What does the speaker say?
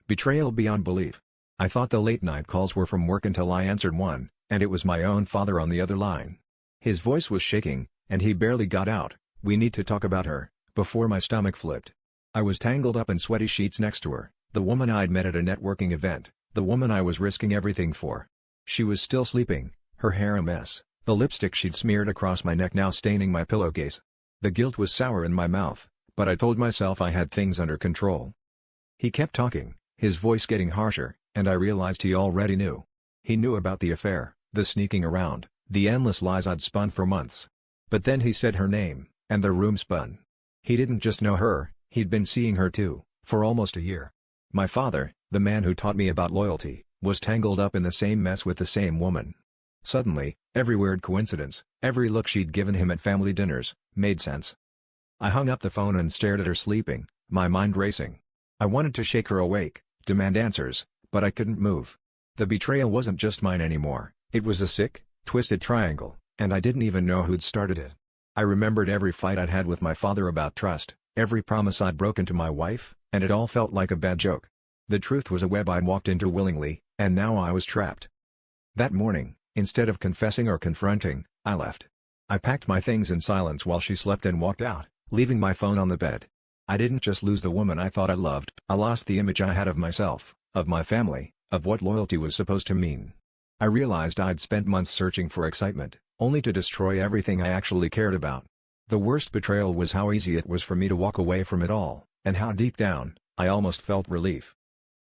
Betrayal beyond belief. I thought the late-night calls were from work until I answered one, and it was my own father on the other line. His voice was shaking, and he barely got out, "We need to talk about her," before my stomach flipped. I was tangled up in sweaty sheets next to her, the woman I'd met at a networking event, the woman I was risking everything for. She was still sleeping, her hair a mess, the lipstick she'd smeared across my neck now staining my pillowcase. The guilt was sour in my mouth, but I told myself I had things under control. He kept talking, his voice getting harsher, and I realized he already knew. He knew about the affair, the sneaking around, the endless lies I'd spun for months. But then he said her name, and the room spun. He didn't just know her, he'd been seeing her too, for almost a year. My father, the man who taught me about loyalty, was tangled up in the same mess with the same woman. Suddenly, every weird coincidence, every look she'd given him at family dinners, made sense. I hung up the phone and stared at her sleeping, my mind racing. I wanted to shake her awake, demand answers, but I couldn't move. The betrayal wasn't just mine anymore, it was a sick, twisted triangle, and I didn't even know who'd started it. I remembered every fight I'd had with my father about trust, every promise I'd broken to my wife, and it all felt like a bad joke. The truth was a web I'd walked into willingly, and now I was trapped. That morning, instead of confessing or confronting, I left. I packed my things in silence while she slept and walked out, leaving my phone on the bed. I didn't just lose the woman I thought I loved, I lost the image I had of myself, of my family, of what loyalty was supposed to mean. I realized I'd spent months searching for excitement, only to destroy everything I actually cared about. The worst betrayal was how easy it was for me to walk away from it all, and how deep down, I almost felt relief.